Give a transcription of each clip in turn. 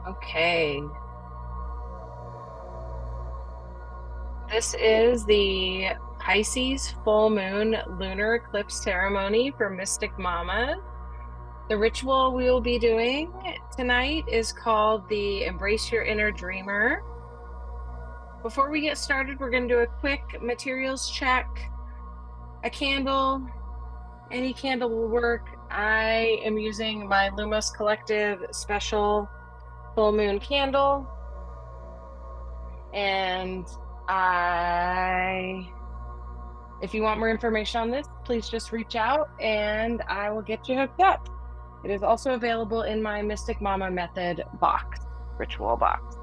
Okay, this is the Pisces full moon lunar eclipse ceremony for Mystic Mama. The ritual we will be doing tonight is called the Embrace Your Inner Dreamer. Before we get started, we're going to do a quick materials check. A candle, any candle will work. I am using my Lumos Collective special full moon candle, and if you want more information on this, please just reach out and I will get you hooked up. It is also available in my Mystic Mama Method box, ritual box.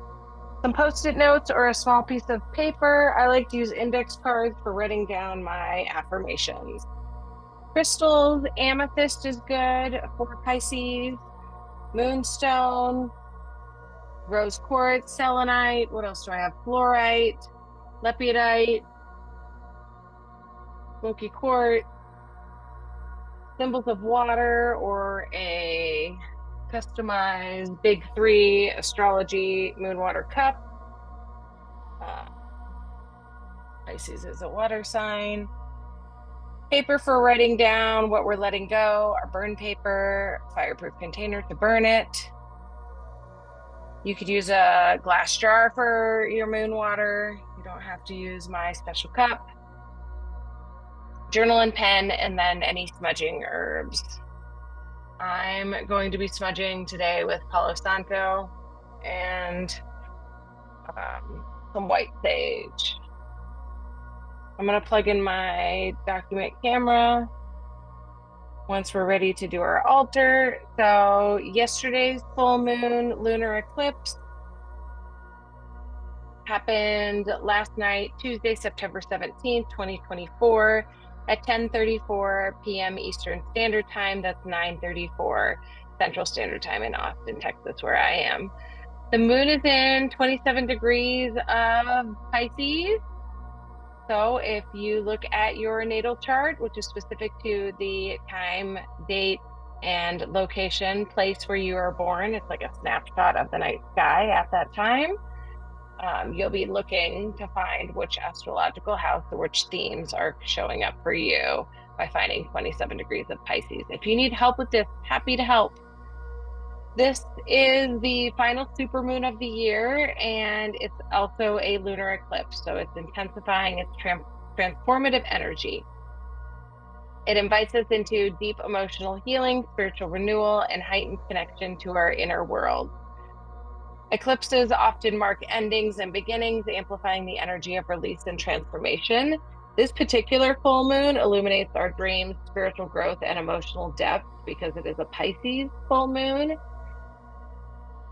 Some post-it notes or a small piece of paper. I like to use index cards for writing down my affirmations. Crystals, amethyst is good for Pisces, moonstone, rose quartz, selenite. What else do I have? Fluorite, lepidite, smoky quartz, symbols of water, or a customized big three astrology moon water cup. Pisces is a water sign. Paper for writing down what we're letting go, our burn paper, fireproof container to burn it. You could use a glass jar for your moon water. You don't have to use my special cup. Journal and pen, and then any smudging herbs. I'm going to be smudging today with Palo Santo and some white sage. I'm going to plug in my document camera once we're ready to do our altar. So yesterday's full moon lunar eclipse happened last night, Tuesday, September 17th, 2024 at 10:34 p.m. Eastern Standard Time. That's 9:34 Central Standard Time in Austin, Texas, where I am. The moon is in 27 degrees of Pisces. So if you look at your natal chart, which is specific to the time, date, and location, place where you are born, it's like a snapshot of the night sky at that time. You'll be looking to find which astrological house or which themes are showing up for you by finding 27 degrees of Pisces. If you need help with this, happy to help. This is the final supermoon of the year, and it's also a lunar eclipse, so it's intensifying its transformative energy. It invites us into deep emotional healing, spiritual renewal, and heightened connection to our inner world. Eclipses often mark endings and beginnings, amplifying the energy of release and transformation. This particular full moon illuminates our dreams, spiritual growth, and emotional depth because it is a Pisces full moon.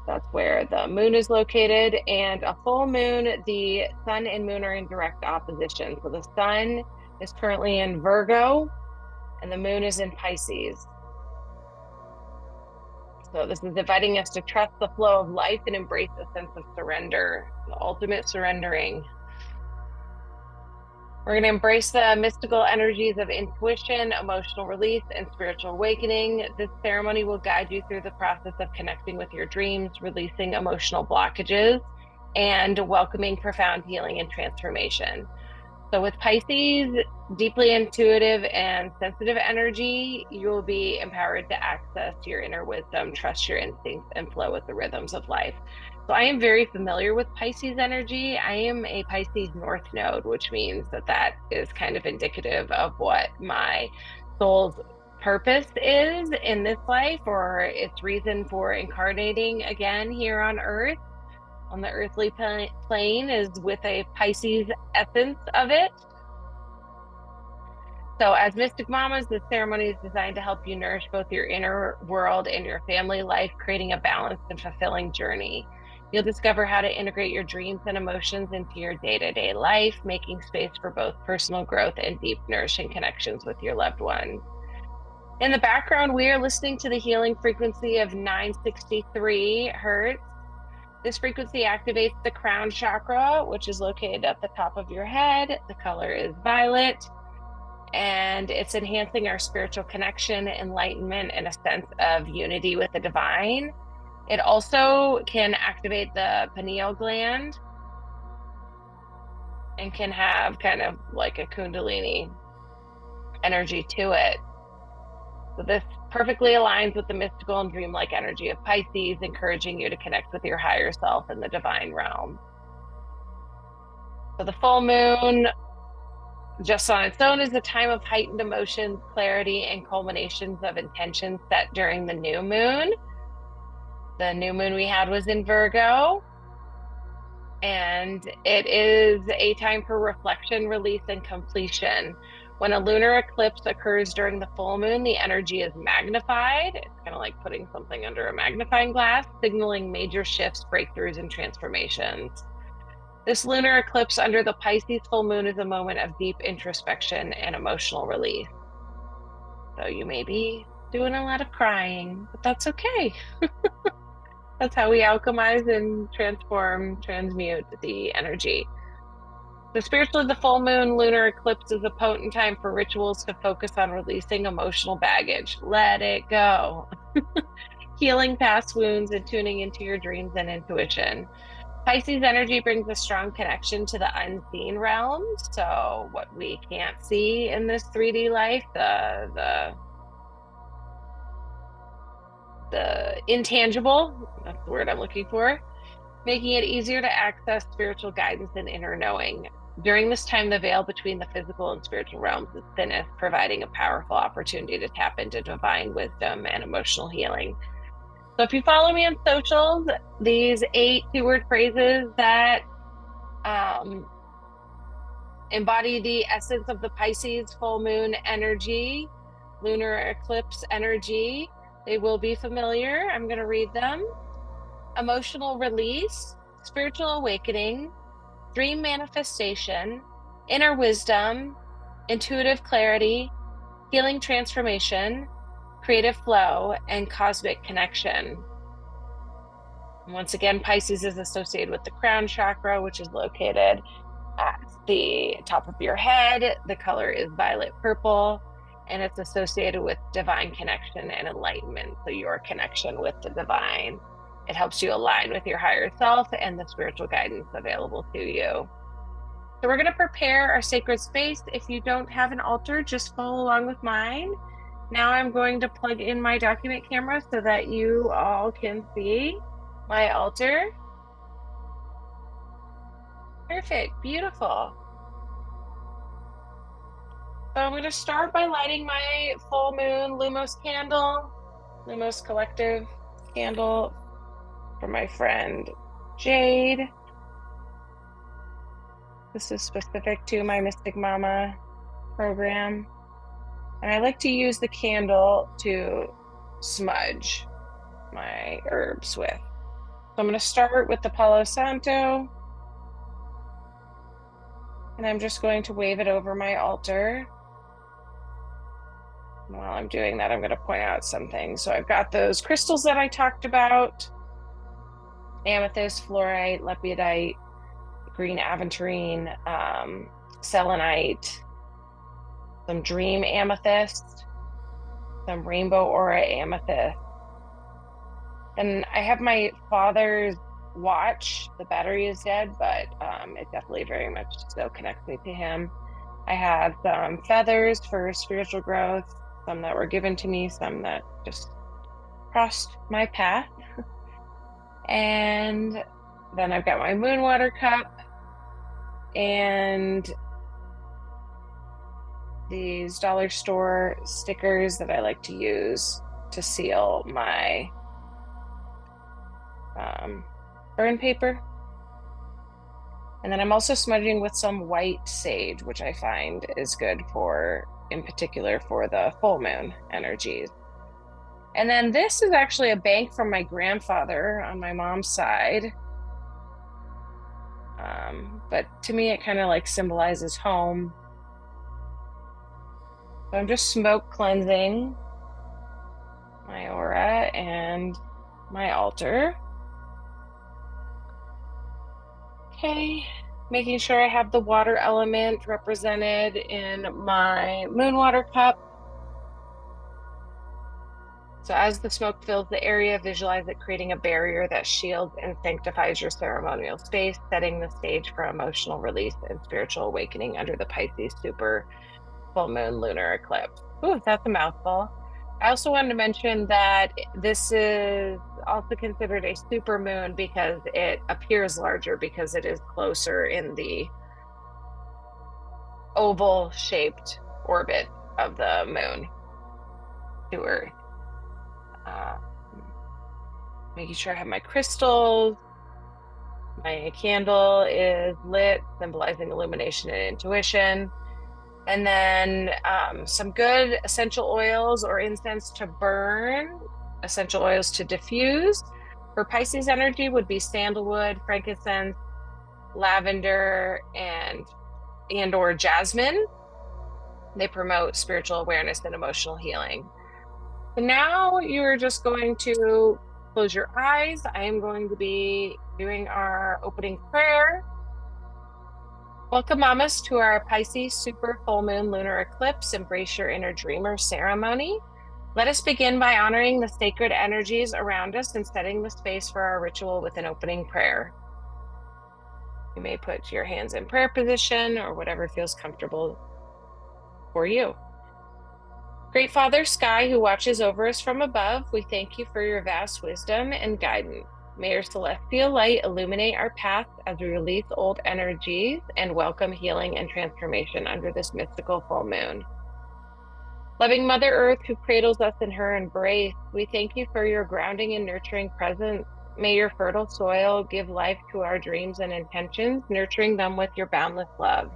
That's where the moon is located. And a full moon, the sun and moon are in direct opposition. So the sun is currently in Virgo and the moon is in Pisces. So this is inviting us to trust the flow of life and embrace a sense of surrender, the ultimate surrendering. We're going to embrace the mystical energies of intuition, emotional release, and spiritual awakening. This ceremony will guide you through the process of connecting with your dreams, releasing emotional blockages, and welcoming profound healing and transformation. So with Pisces, deeply intuitive and sensitive energy, you will be empowered to access your inner wisdom, trust your instincts, and flow with the rhythms of life. So I am very familiar with Pisces energy. I am a Pisces North Node, which means that is kind of indicative of what my soul's purpose is in this life, or its reason for incarnating again here on Earth. On the earthly plane is with a Pisces essence of it. So as Mystic Mamas, this ceremony is designed to help you nourish both your inner world and your family life, creating a balanced and fulfilling journey. You'll discover how to integrate your dreams and emotions into your day-to-day life, making space for both personal growth and deep, nourishing connections with your loved ones. In the background, we are listening to the healing frequency of 963 hertz. This frequency activates the crown chakra, which is located at the top of your head. The color is violet, and it's enhancing our spiritual connection, enlightenment, and a sense of unity with the divine. It also can activate the pineal gland and can have kind of like a Kundalini energy to it. So this perfectly aligns with the mystical and dreamlike energy of Pisces, encouraging you to connect with your higher self in the divine realm. So the full moon, just on its own, is a time of heightened emotions, clarity, and culminations of intentions set during the new moon. The new moon we had was in Virgo, and it is a time for reflection, release, and completion. When a lunar eclipse occurs during the full moon, the energy is magnified. It's kind of like putting something under a magnifying glass, signaling major shifts, breakthroughs, and transformations. This lunar eclipse under the Pisces full moon is a moment of deep introspection and emotional release. So you may be doing a lot of crying, but that's okay. That's how we alchemize and transform, transmute the energy. So spiritually, the full moon lunar eclipse is a potent time for rituals to focus on releasing emotional baggage. Let it go. Healing past wounds and tuning into your dreams and intuition. Pisces energy brings a strong connection to the unseen realms. So what we can't see in this 3D life, the intangible, that's the word I'm looking for, making it easier to access spiritual guidance and inner knowing. During this time, the veil between the physical and spiritual realms is thinnest, providing a powerful opportunity to tap into divine wisdom and emotional healing. So if you follow me on socials, these 8 2-word phrases that embody the essence of the Pisces full moon energy, lunar eclipse energy, they will be familiar. I'm going to read them. Emotional release, spiritual awakening, dream manifestation, inner wisdom, intuitive clarity, healing transformation, creative flow, and cosmic connection. And once again, Pisces is associated with the crown chakra, which is located at the top of your head. The color is violet purple, and it's associated with divine connection and enlightenment. So your connection with the divine. It helps you align with your higher self and the spiritual guidance available to you. So we're going to prepare our sacred space. If you don't have an altar, just follow along with mine. Now I'm going to plug in my document camera so that you all can see my altar. Perfect, beautiful. So I'm going to start by lighting my full moon Lumos candle, Lumos Collective candle for my friend Jade. This is specific to my Mystic Mama program. And I like to use the candle to smudge my herbs with. So I'm going to start with the Palo Santo. And I'm just going to wave it over my altar. And while I'm doing that, I'm going to point out some things. So I've got those crystals that I talked about: amethyst, fluorite, lepidite, green aventurine, selenite, some dream amethyst, some rainbow aura amethyst. And I have my father's watch. The battery is dead, but it definitely very much still connects me to him. I have some feathers for spiritual growth, some that were given to me, some that just crossed my path. And then I've got my moon water cup and these dollar store stickers that I like to use to seal my burn paper. And then I'm also smudging with some white sage, which I find is good for, in particular, for the full moon energies. And then this is actually a bank from my grandfather on my mom's side. But to me, it kind of like symbolizes home. So I'm just smoke cleansing my aura and my altar. Okay, making sure I have the water element represented in my moon water cup. So as the smoke fills the area, visualize it creating a barrier that shields and sanctifies your ceremonial space, setting the stage for emotional release and spiritual awakening under the Pisces super full moon lunar eclipse. Ooh, that's a mouthful. I also wanted to mention that this is also considered a super moon because it appears larger because it is closer in the oval shaped orbit of the moon to Earth. Uh, Making sure I have my crystals. My candle is lit, symbolizing illumination and intuition. And then some good essential oils or incense to burn, essential oils to diffuse. For Pisces energy would be sandalwood, frankincense, lavender, and or jasmine. They promote spiritual awareness and emotional healing. So now you're just going to close your eyes. I am going to be doing our opening prayer. Welcome, mamas, to our Pisces super full moon lunar eclipse. Embrace your inner dreamer ceremony. Let us begin by honoring the sacred energies around us and setting the space for our ritual with an opening prayer. You may put your hands in prayer position or whatever feels comfortable for you. Great Father Sky, who watches over us from above, we thank you for your vast wisdom and guidance. May your celestial light illuminate our path as we release old energies and welcome healing and transformation under this mystical full moon. Loving Mother Earth, who cradles us in her embrace, we thank you for your grounding and nurturing presence. May your fertile soil give life to our dreams and intentions, nurturing them with your boundless love.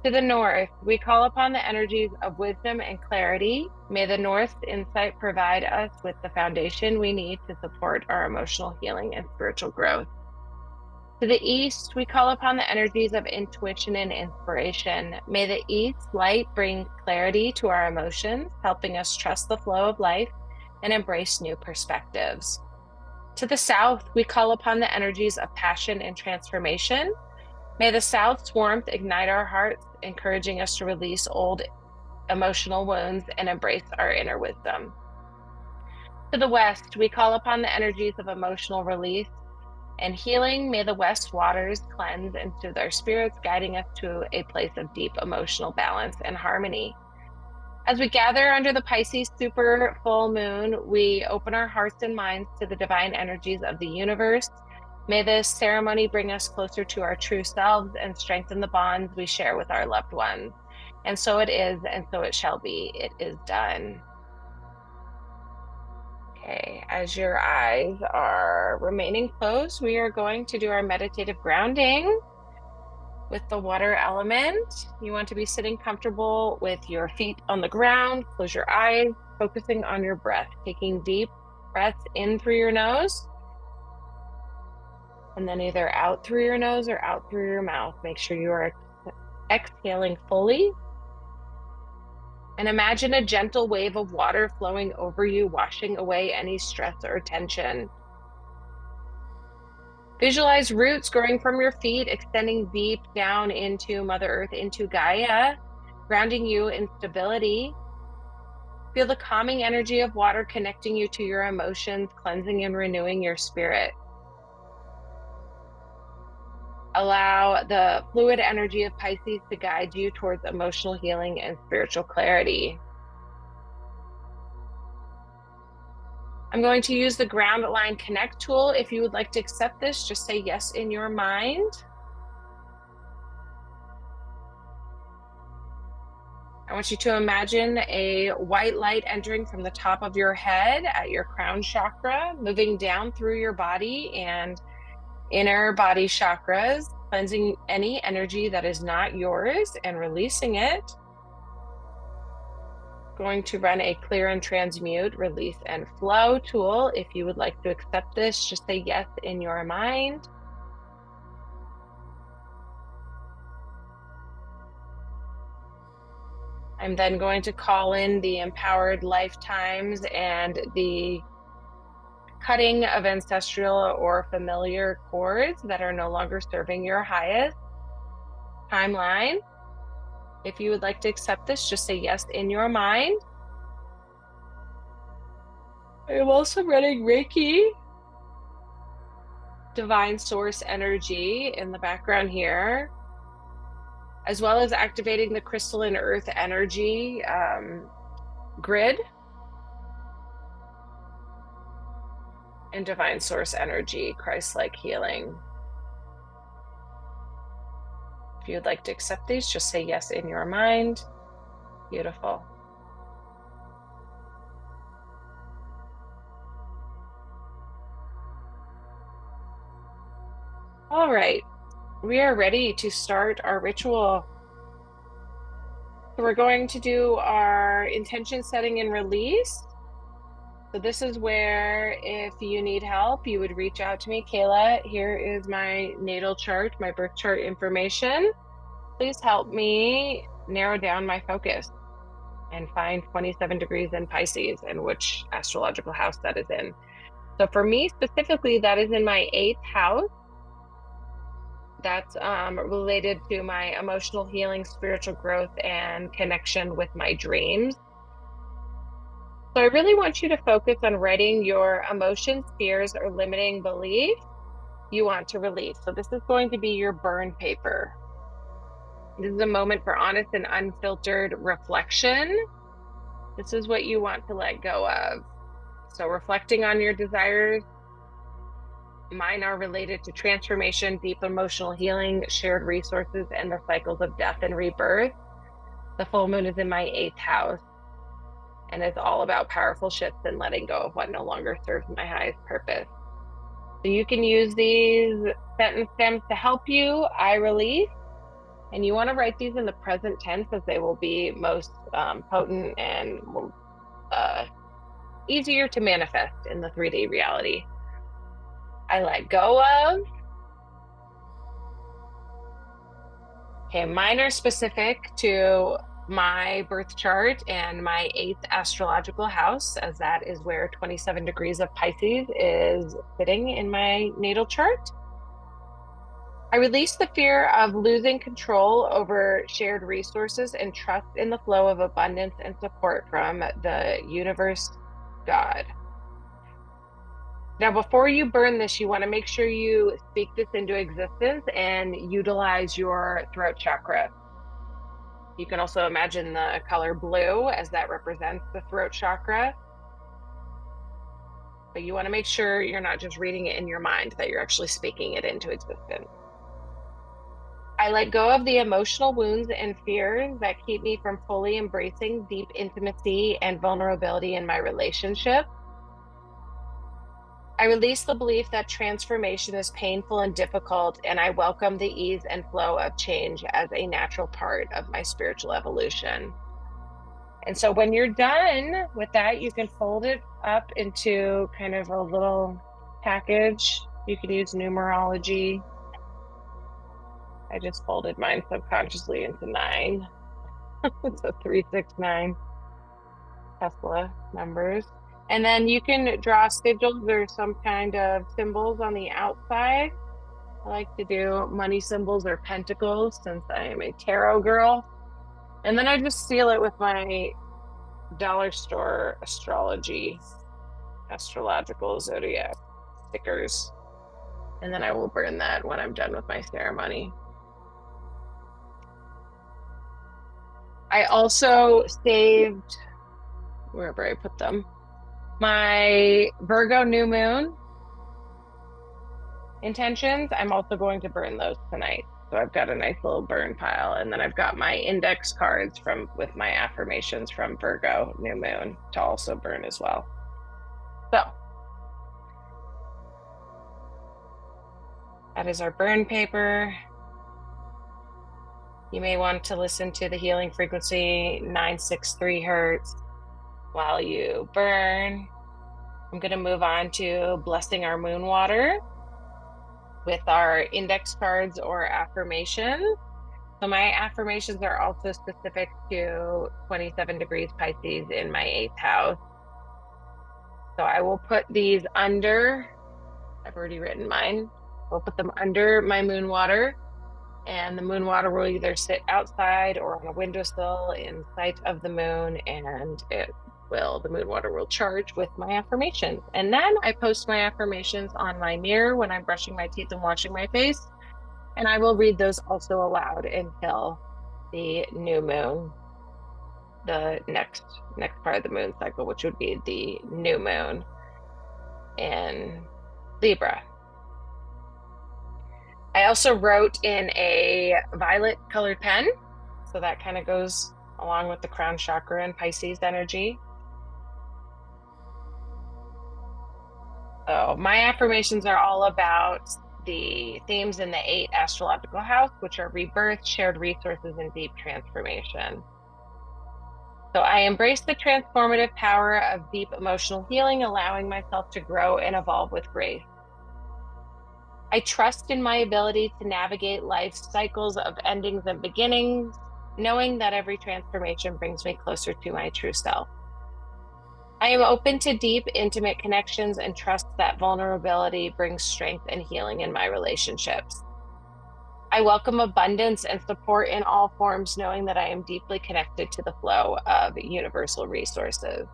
To the north, we call upon the energies of wisdom and clarity. May the North's insight provide us with the foundation we need to support our emotional healing and spiritual growth. To the east, we call upon the energies of intuition and inspiration. May the east light bring clarity to our emotions, helping us trust the flow of life and embrace new perspectives. To the south, we call upon the energies of passion and transformation. May the South's warmth ignite our hearts, encouraging us to release old emotional wounds and embrace our inner wisdom. To the West, we call upon the energies of emotional release and healing. May the West waters cleanse and soothe our spirits, guiding us to a place of deep emotional balance and harmony. As we gather under the Pisces super full moon, we open our hearts and minds to the divine energies of the universe. May this ceremony bring us closer to our true selves and strengthen the bonds we share with our loved ones. And so it is, and so it shall be. It is done. Okay, as your eyes are remaining closed, we are going to do our meditative grounding with the water element. You want to be sitting comfortable with your feet on the ground. Close your eyes, focusing on your breath, taking deep breaths in through your nose and then either out through your nose or out through your mouth. Make sure you are exhaling fully. And imagine a gentle wave of water flowing over you, washing away any stress or tension. Visualize roots growing from your feet, extending deep down into Mother Earth, into Gaia, grounding you in stability. Feel the calming energy of water connecting you to your emotions, cleansing and renewing your spirit. Allow the fluid energy of Pisces to guide you towards emotional healing and spiritual clarity. I'm going to use the Ground Line Connect tool. If you would like to accept this, just say yes in your mind. I want you to imagine a white light entering from the top of your head at your crown chakra, moving down through your body and inner body chakras, cleansing any energy that is not yours and releasing it. Going to run a clear and transmute, release and flow tool. If you would like to accept this, just say yes in your mind. I'm then going to call in the empowered lifetimes and the cutting of ancestral or familiar cords that are no longer serving your highest timeline. If you would like to accept this, just say yes in your mind. I'm also running Reiki, divine source energy in the background here, as well as activating the crystalline earth energy grid and divine source energy, Christ-like healing. If you'd like to accept these, just say yes in your mind. Beautiful. All right, we are ready to start our ritual. So we're going to do our intention setting and release. So this is where if you need help, you would reach out to me. Kayla, here is my natal chart, my birth chart information. Please help me narrow down my focus and find 27 degrees in Pisces and which astrological house that is in. So for me specifically, that is in my 8th house. That's related to my emotional healing, spiritual growth, and connection with my dreams. So I really want you to focus on writing your emotions, fears, or limiting beliefs you want to release. So this is going to be your burn paper. This is a moment for honest and unfiltered reflection. This is what you want to let go of. So reflecting on your desires. Mine are related to transformation, deep emotional healing, shared resources, and the cycles of death and rebirth. The full moon is in my 8th house, and it's all about powerful shifts and letting go of what no longer serves my highest purpose. So you can use these sentence stems to help you. I release. And you want to write these in the present tense as they will be most potent and easier to manifest in the 3D reality. I let go of. Okay, mine are specific to my birth chart and my 8th astrological house, as that is where 27 degrees of Pisces is sitting in my natal chart. I release the fear of losing control over shared resources and trust in the flow of abundance and support from the universe, God. Now, before you burn this, you want to make sure you speak this into existence and utilize your throat chakra. You can also imagine the color blue as that represents the throat chakra. But you want to make sure you're not just reading it in your mind, that you're actually speaking it into existence. I let go of the emotional wounds and fears that keep me from fully embracing deep intimacy and vulnerability in my relationship. I release the belief that transformation is painful and difficult, and I welcome the ease and flow of change as a natural part of my spiritual evolution. And so when you're done with that, you can fold it up into kind of a little package. You can use numerology. I just folded mine subconsciously into 9. It's a 369 Tesla numbers. And then you can draw sigils or some kind of symbols on the outside. I like to do money symbols or pentacles since I am a tarot girl. And then I just seal it with my dollar store astrological zodiac stickers. And then I will burn that when I'm done with my ceremony. I also saved, wherever I put them, my Virgo new moon intentions. I'm also going to burn those tonight. So I've got a nice little burn pile. And then I've got my index cards with my affirmations from Virgo new moon to also burn as well. So that is our burn paper. You may want to listen to the healing frequency 963 hertz while you burn. I'm going to move on to blessing our moon water with our index cards or affirmations. So my affirmations are also specific to 27 degrees Pisces in my 8th house. So I will put these under, I've already written mine. We'll put them under my moon water, and the moon water will either sit outside or on a windowsill in sight of the moon, and it the moon water will charge with my affirmations. And then I post my affirmations on my mirror when I'm brushing my teeth and washing my face. And I will read those also aloud until the new moon, the next part of the moon cycle, which would be the new moon in Libra. I also wrote in a violet colored pen, so that kind of goes along with the crown chakra and Pisces energy. So my affirmations are all about the themes in the 8th astrological house, which are rebirth, shared resources, and deep transformation. So I embrace the transformative power of deep emotional healing, allowing myself to grow and evolve with grace. I trust in my ability to navigate life's cycles of endings and beginnings, knowing that every transformation brings me closer to my true self. I am open to deep, intimate connections and trust that vulnerability brings strength and healing in my relationships. I welcome abundance and support in all forms, knowing that I am deeply connected to the flow of universal resources.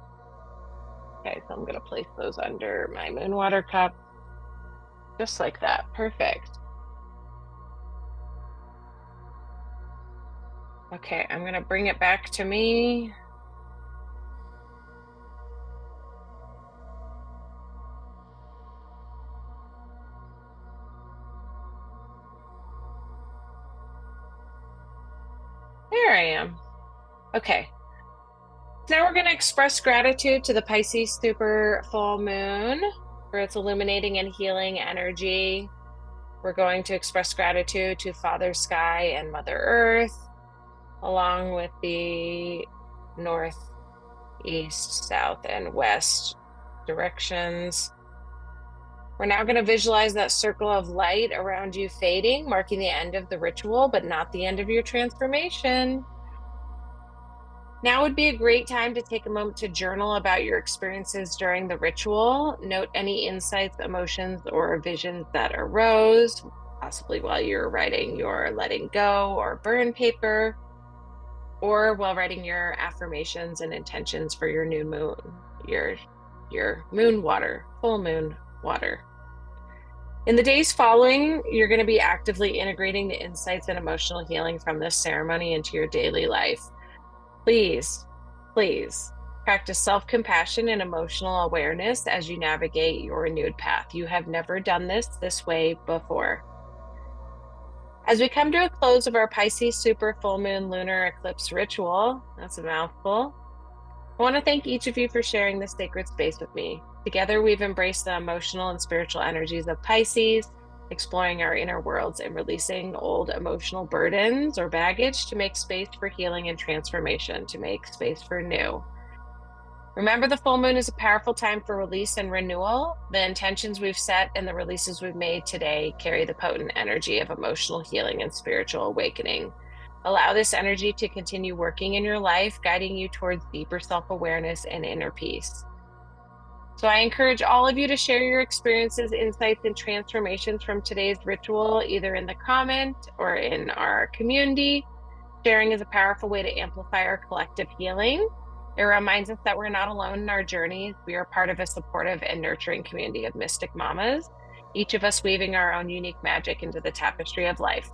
Okay, so I'm going to place those under my moon water cup, just like that. Perfect. Okay, I'm going to bring it back to me. There I am. Okay. Now we're going to express gratitude to the Pisces super full moon for its illuminating and healing energy. We're going to express gratitude to Father Sky and Mother Earth, along with the north, east, south, and west directions. We're now going to visualize that circle of light around you fading, marking the end of the ritual, but not the end of your transformation. Now would be a great time to take a moment to journal about your experiences during the ritual. Note any insights, emotions, or visions that arose, possibly while you're writing your letting go or burn paper, or while writing your affirmations and intentions for your new moon, your moon water, full moon water. In the days following, you're going to be actively integrating the insights and emotional healing from this ceremony into your daily life. Please, please practice self-compassion and emotional awareness as you navigate your renewed path. You have never done this way before. As we come to a close of our Pisces super full moon lunar eclipse ritual, that's a mouthful, I want to thank each of you for sharing this sacred space with me. Together, we've embraced the emotional and spiritual energies of Pisces, exploring our inner worlds and releasing old emotional burdens or baggage to make space for healing and transformation, to make space for new. Remember, the full moon is a powerful time for release and renewal. The intentions we've set and the releases we've made today carry the potent energy of emotional healing and spiritual awakening. Allow this energy to continue working in your life, guiding you towards deeper self-awareness and inner peace. So I encourage all of you to share your experiences, insights, and transformations from today's ritual, either in the comment or in our community. Sharing is a powerful way to amplify our collective healing. It reminds us that we're not alone in our journeys. We are part of a supportive and nurturing community of mystic mamas, each of us weaving our own unique magic into the tapestry of life.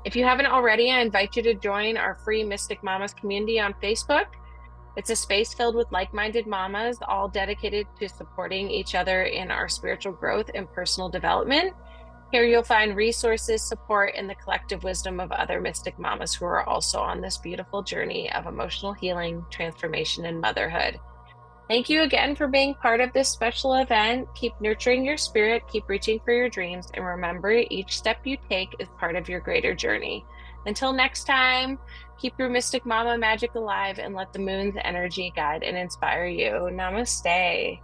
If you haven't already, I invite you to join our free Mystic Mamas community on Facebook. It's a space filled with like-minded mamas, all dedicated to supporting each other in our spiritual growth and personal development. Here you'll find resources, support, and the collective wisdom of other mystic mamas who are also on this beautiful journey of emotional healing, transformation, and motherhood. Thank you again for being part of this special event. Keep nurturing your spirit, keep reaching for your dreams, and remember, each step you take is part of your greater journey. Until next time, keep your mystic mama magic alive and let the moon's energy guide and inspire you. Namaste.